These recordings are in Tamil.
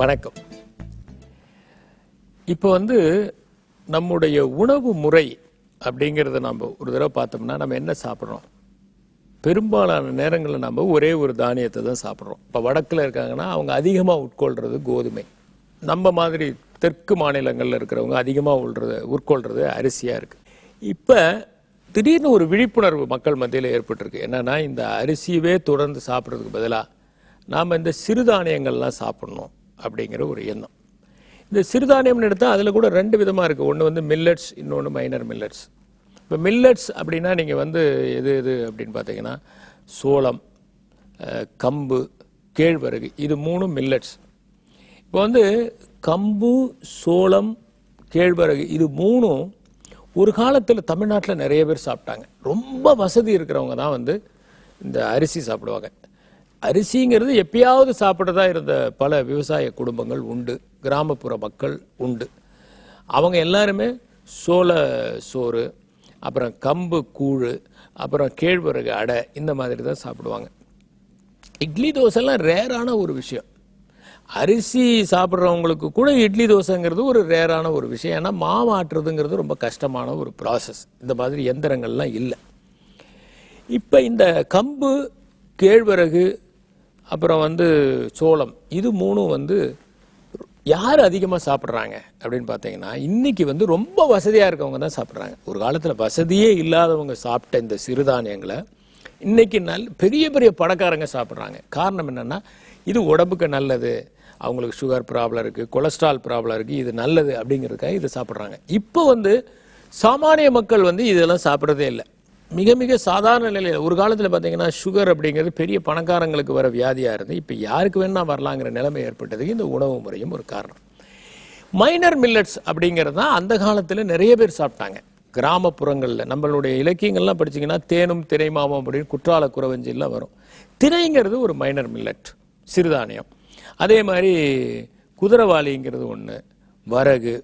வணக்கம். இப்போ நம்முடைய உணவு முறை அப்படிங்கிறத நம்ம ஒரு தடவை பார்த்தோம்னா நம்ம என்ன சாப்பிட்றோம்? பெரும்பாலான நேரங்களில் நம்ம ஒரே ஒரு தானியத்தை தான் சாப்பிட்றோம். இப்போ வடக்கில் இருக்காங்கன்னா அவங்க அதிகமாக உட்கொள்கிறது கோதுமை. நம்ம மாதிரி தெற்கு மாநிலங்களில் இருக்கிறவங்க அதிகமாக உட்கொள்கிறது அரிசியாக இருக்குது. இப்போ திடீர்னு ஒரு விழிப்புணர்வு மக்கள் மத்தியில் ஏற்பட்டிருக்கு. என்னென்னா இந்த அரிசியவே தொடர்ந்து சாப்பிட்றதுக்கு பதிலாக நாம் இந்த சிறுதானியங்கள்லாம் சாப்பிட்ணும் அப்படிங்கிற ஒரு எண்ணம். இந்த சிறுதானியம்னு எடுத்தால் அதில் கூட ரெண்டு விதமாக இருக்குது. ஒன்று மில்லட்ஸ், இன்னொன்று மைனர் மில்லட்ஸ். இப்போ மில்லட்ஸ் அப்படின்னா நீங்கள் எது அப்படின்னு பார்த்தீங்கன்னா சோளம், கம்பு, கேழ்வரகு, இது மூணும் மில்லட்ஸ். இப்போ கம்பு, சோளம், கேழ்வரகு இது மூணும் ஒரு காலத்தில் தமிழ்நாட்டில் நிறைய பேர் சாப்பிட்டாங்க. ரொம்ப வசதி இருக்கிறவங்க தான் இந்த அரிசி சாப்பிடுவாங்க. அரிசிங்கிறது எப்பயாவது சாப்பிட்றதா இருந்த பல விவசாய குடும்பங்கள் உண்டு, கிராமப்புற மக்கள் உண்டு. அவங்க எல்லாருமே சோள சோறு, அப்புறம் கம்பு கூழ், அப்புறம் கேழ்வரகு அடை, இந்த மாதிரி தான் சாப்பிடுவாங்க. இட்லி தோசைலாம் ரேரான ஒரு விஷயம். அரிசி சாப்பிட்றவங்களுக்கு கூட இட்லி தோசைங்கிறது ஒரு ரேரான ஒரு விஷயம். ஏன்னா மாவு ஆட்டுறதுங்கிறது ரொம்ப கஷ்டமான ஒரு ப்ராசஸ். இந்த மாதிரி எந்திரங்கள்லாம் இல்லை. இப்போ இந்த கம்பு, கேழ்வரகு, அப்புறம் சோளம், இது மூணும் யார் அதிகமாக சாப்பிட்றாங்க அப்படின்னு பார்த்தீங்கன்னா இன்னைக்கு ரொம்ப வசதியாக இருக்கவங்க தான் சாப்பிட்றாங்க. ஒரு காலத்தில் வசதியே இல்லாதவங்க சாப்பிட்ட இந்த சிறுதானியங்களை இன்னைக்கு பெரிய பெரிய பணக்காரங்க சாப்பிட்றாங்க. காரணம் என்னென்னா இது உடம்புக்கு நல்லது, அவங்களுக்கு சுகர் ப்ராப்ளம் இருக்குது, கொலஸ்ட்ரால் ப்ராப்ளம் இருக்குது, இது நல்லது அப்படிங்கிறதுக்காக இதை சாப்பிட்றாங்க. இப்போ சாமானிய மக்கள் இதெல்லாம் சாப்பிட்றதே இல்லை. மிக மிக சாதாரண நிலையில் ஒரு காலத்தில் பார்த்தீங்கன்னா சுகர் அப்படிங்கிறது பெரிய பணக்காரங்களுக்கு வர வியாதியாக இருந்து இப்போ யாருக்கு வேணா வரலாங்கிற நிலைமை ஏற்பட்டதுக்கு இந்த உணவு முறையும் ஒரு காரணம். மைனர் மில்லட்ஸ் அப்படிங்கிறது தான் அந்த காலத்தில் நிறைய பேர் சாப்பிட்டாங்க. கிராமப்புறங்களில் நம்மளுடைய இலக்கியங்கள்லாம் படிச்சிங்கன்னா தேனும் திரைமாவும் அப்படின்னு குற்றால குறவஞ்சிலாம் வரும். திரைங்கிறது ஒரு மைனர் மில்லட், சிறுதானியம். அதே மாதிரி குதிரவாளிங்கிறது ஒன்று, வரகு,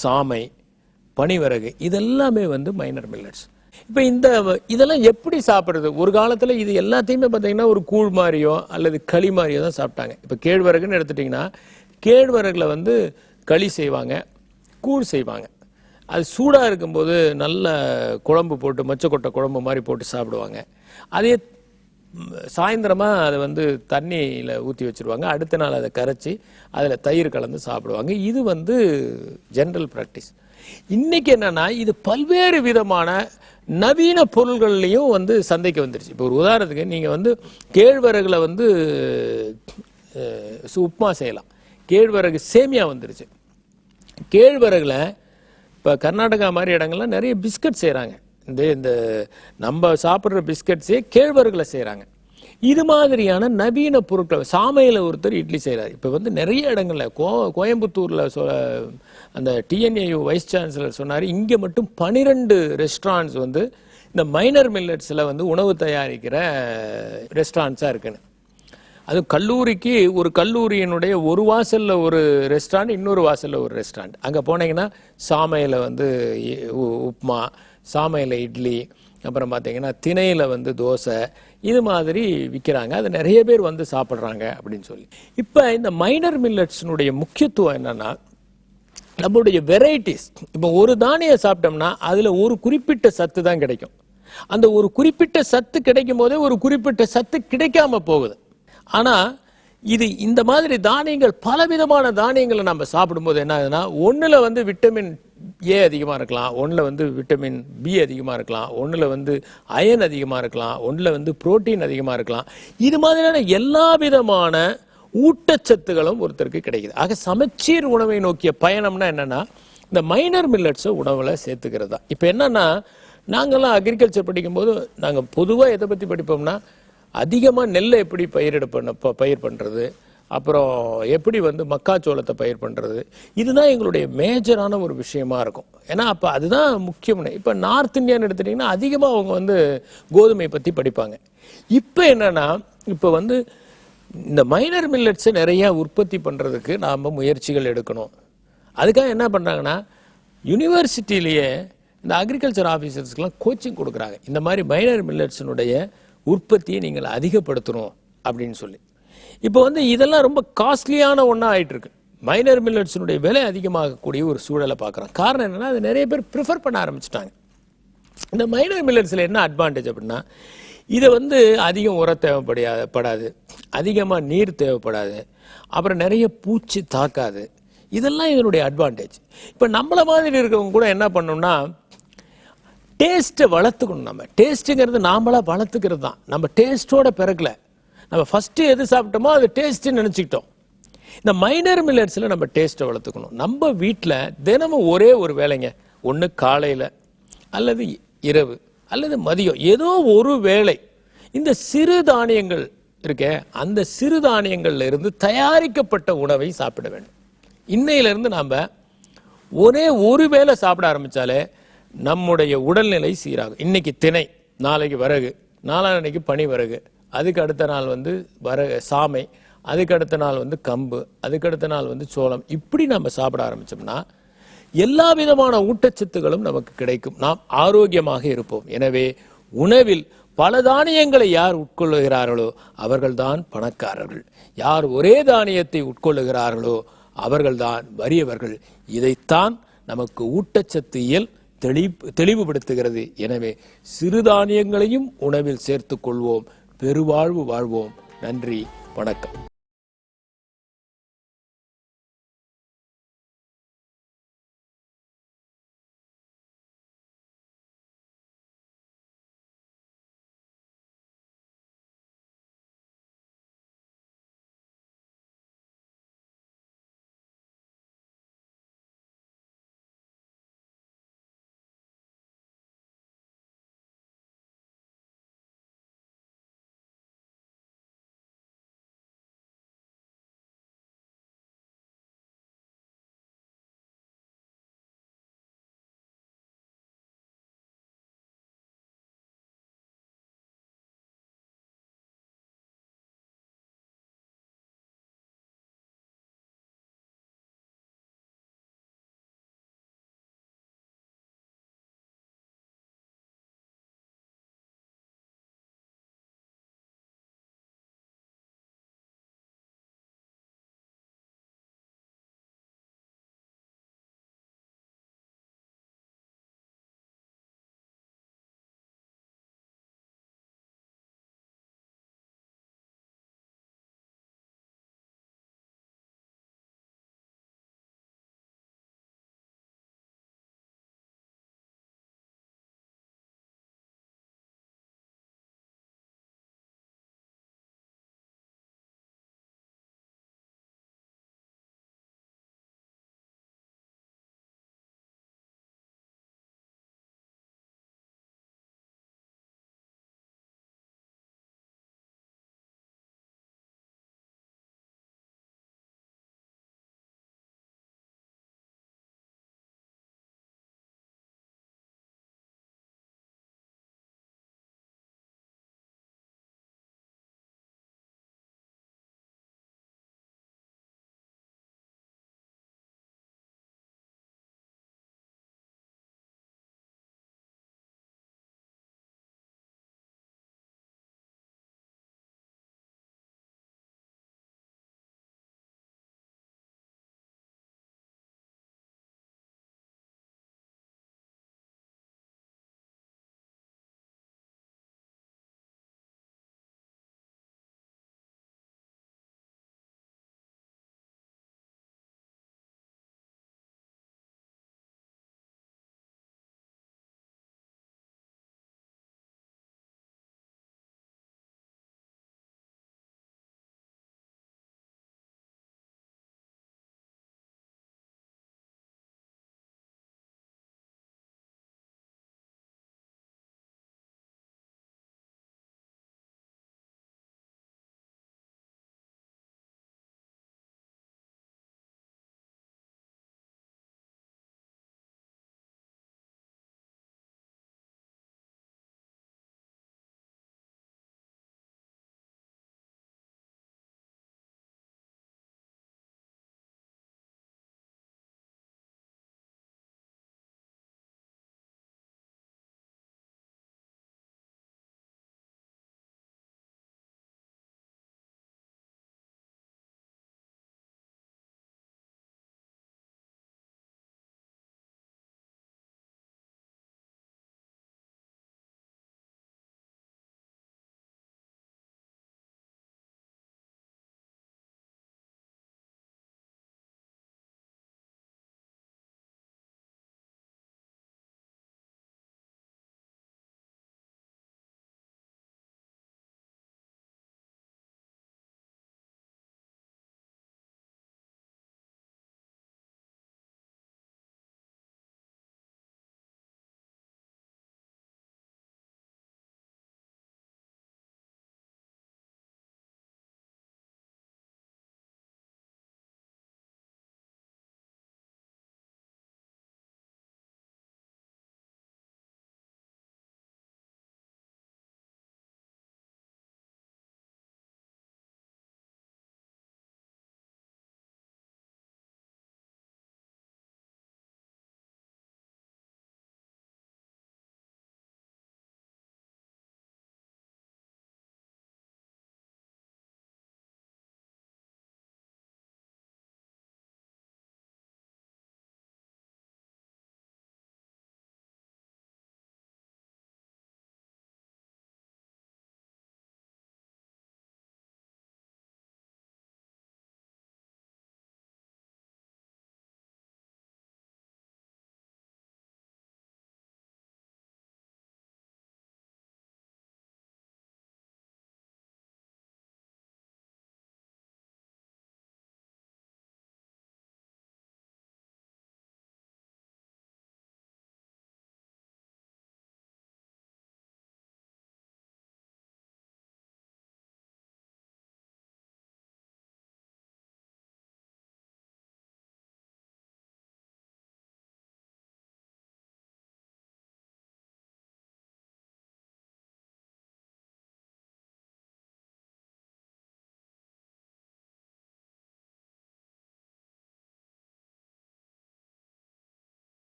சாமை, பனிவரகு, இதெல்லாமே மைனர் மில்லட்ஸ். இப்போ இதெல்லாம் எப்படி சாப்பிட்றது? ஒரு காலத்தில் இது எல்லாத்தையுமே பார்த்தீங்கன்னா ஒரு கூழ் மாதிரியோ அல்லது களி மாதிரியோ தான் சாப்பிட்டாங்க. இப்போ கேழ்வரகுன்னு எடுத்துட்டிங்கன்னா கேழ்வரகுல களி செய்வாங்க, கூழ் செய்வாங்க. அது சூடாக இருக்கும்போது நல்ல குழம்பு போட்டு மொச்சக்கொட்டை குழம்பு மாதிரி போட்டு சாப்பிடுவாங்க. அதே சாயந்தரமாக அதை தண்ணியில் ஊற்றி வச்சுருவாங்க. அடுத்த நாள் அதை கரைச்சி அதில் தயிர் கலந்து சாப்பிடுவாங்க. இது ஜென்ரல் ப்ராக்டிஸ். இன்னைக்கு என்னன்னா இது பல்வேறு விதமான நவீன பொருள்கள்லையும் சந்தைக்கு வந்துருச்சு. இப்போ ஒரு உதாரணத்துக்கு நீங்கள் கேழ்வரகுல உப்புமா செய்யலாம். கேழ்வரகு சேமியா வந்துருச்சு. கேழ்வரகுல இப்போ கர்நாடகா மாதிரி இடங்கள்லாம் நிறைய பிஸ்கட் செய்கிறாங்க. இந்த நம்ம சாப்பிட்ற பிஸ்கட்ஸே கேழ்வரகுல செய்கிறாங்க. இது மாதிரியான நவீன பொருட்கள். சாமையில் ஒருத்தர் இட்லி செய்கிறார். இப்போ நிறைய இடங்களில் கோயம்புத்தூரில் அந்த டிஎன்ஏயு வைஸ் சான்சலர் சொன்னார், இங்கே மட்டும் 12 ரெஸ்டாரண்ட்ஸ் இந்த மைனர் மில்லட்ஸில் உணவு தயாரிக்கிற ரெஸ்டாரண்ட்ஸாக இருக்குன்னு. அது கல்லூரிக்கு ஒரு கல்லூரியினுடைய ஒரு வாசலில் ஒரு ரெஸ்டாரண்ட், இன்னொரு வாசலில் ஒரு ரெஸ்டாரண்ட். அங்கே போனீங்கன்னா சாமையில் உப்புமா, சாமையில் இட்லி, அப்புறம் பார்த்தீங்கன்னா திணையில் தோசை, இது மாதிரி விற்கிறாங்க. அது நிறைய பேர் சாப்பிட்றாங்க அப்படின்னு சொல்லி. இப்போ இந்த மைனர் மில்லட்ஸினுடைய முக்கியத்துவம் என்னன்னா நம்மளுடைய வெரைட்டிஸ். இப்போ ஒரு தானியம் சாப்பிட்டோம்னா அதில் ஒரு குறிப்பிட்ட சத்து தான் கிடைக்கும். அந்த ஒரு குறிப்பிட்ட சத்து கிடைக்கும் போதே ஒரு குறிப்பிட்ட சத்து கிடைக்காம போகுது. ஆனால் இந்த மாதிரி தானியங்கள், பலவிதமான தானியங்களை நம்ம சாப்பிடும்போது என்ன ஆகுதுன்னா ஒன்றில் விட்டமின் ஏ அதிகமாக இருக்கலாம், ஒன்றில் விட்டமின் பி அதிகமாக இருக்கலாம், ஒன்றில் அயன் அதிகமாக இருக்கலாம், ஒன்றில் புரோட்டீன் அதிகமாக இருக்கலாம். இது மாதிரியான எல்லா விதமான ஊட்டச்சத்துகளும் ஒருத்தருக்கு கிடைக்குது. ஆக சமச்சீர் உணவை நோக்கிய பயணம்னா என்னன்னா இந்த மைனர் மில்லட்ஸை உணவில் சேர்த்துக்கிறது தான். இப்போ என்னன்னா நாங்கள்லாம் அக்ரிகல்ச்சர் படிக்கும்போது நாங்கள் பொதுவாக எதை பற்றி படிப்போம்னா அதிகமாக நெல்லை எப்படி பயிர் பண்ணுறது, அப்புறம் எப்படி மக்காச்சோளத்தை பயிர் பண்ணுறது, இதுதான் எங்களுடைய மேஜரான ஒரு விஷயமா இருக்கும். ஏன்னா அப்போ அதுதான் முக்கியம். இப்போ நார்த் இந்தியான்னு எடுத்துட்டிங்கன்னா அதிகமாக அவங்க கோதுமை பற்றி படிப்பாங்க. இப்போ என்னன்னா இப்போ இந்த மைனர் மில்லட்ஸை நிறையா உற்பத்தி பண்ணுறதுக்கு நாம் முயற்சிகள் எடுக்கணும். அதுக்காக என்ன பண்ணுறாங்கன்னா யூனிவர்சிட்டியிலேயே இந்த அக்ரிகல்ச்சர் ஆஃபீஸர்ஸ்க்கெலாம் கோச்சிங் கொடுக்குறாங்க. இந்த மாதிரி மைனர் மில்லட்ஸினுடைய உற்பத்தியை நீங்கள் அதிகப்படுத்தணும் அப்படின்னு சொல்லி. இப்போ வந்து இதெல்லாம் ரொம்ப காஸ்ட்லியான ஒன்றா ஆயிட்டு இருக்கு. மைனர் மில்லட்ஸினுடைய விலை அதிகமாகக்கூடிய ஒரு சூழலை பார்க்குறோம். காரணம் என்னன்னா, அது நிறைய பேர் ப்ரிஃபர் பண்ண ஆரம்பிச்சிட்டாங்க. இந்த மைனர் மில்லட்ஸில் என்ன அட்வான்டேஜ் அப்படின்னா, இதை வந்து அதிகம் உரம் தேவைப்படாது, அதிகமாக நீர் தேவைப்படாது, அப்புறம் நிறைய பூச்சி தாக்காது. இதெல்லாம் இதனுடைய அட்வான்டேஜ். இப்போ நம்மளை மாதிரி இருக்கவங்க கூட என்ன பண்ணணும்னா, டேஸ்ட்டை வளர்த்துக்கணும். நம்ம டேஸ்ட்டுங்கிறது நாமளாக வளர்த்துக்கிறது தான். நம்ம டேஸ்ட்டோட பிறக்கல, நம்ம ஃபஸ்ட்டு எது சாப்பிட்டோமோ அது டேஸ்ட்டுன்னு நினச்சிக்கிட்டோம். இந்த மைனர் மில்லட்ஸில் நம்ம டேஸ்ட்டை வளர்த்துக்கணும். நம்ம வீட்டில் தினமும் ஒரே ஒரு வேலைங்க, ஒன்று காலையில் அல்லது இரவு அல்லது மதியம், ஏதோ ஒரு வேளை இந்த சிறு தானியங்கள் இருக்கே, அந்த சிறு தானியங்கள்ல இருந்து தயாரிக்கப்பட்ட உணவை சாப்பிட வேண்டும். இன்னையிலிருந்து நாம் ஒரே ஒரு வேளை சாப்பிட ஆரம்பித்தாலே நம்முடைய உடல்நிலை சீராகும். இன்னைக்கு திணை, நாளைக்கு வரகு, நாளான்னைக்கு பனி வரகு, அதுக்கு அடுத்த நாள் வந்து சாமை, அதுக்கு அடுத்த நாள் வந்து கம்பு, அதுக்கு அடுத்த நாள் வந்து சோளம். இப்படி நம்ம சாப்பிட ஆரம்பிச்சோம்னா எல்லா விதமான ஊட்டச்சத்துக்களும் நமக்கு கிடைக்கும். நாம் ஆரோக்கியமாக இருப்போம். எனவே உணவில் பல தானியங்களை யார் உட்கொள்ளுகிறார்களோ அவர்கள்தான் பணக்காரர்கள். யார் ஒரே தானியத்தை உட்கொள்ளுகிறார்களோ அவர்கள்தான் வறியவர்கள். இதைத்தான் நமக்கு ஊட்டச்சத்து இயல் தெளிவுபடுத்துகிறது. எனவே சிறுதானியங்களையும் உணவில் சேர்த்துக் கொள்வோம். பெருவாழ்வு வாழ்வோம். நன்றி, வணக்கம்.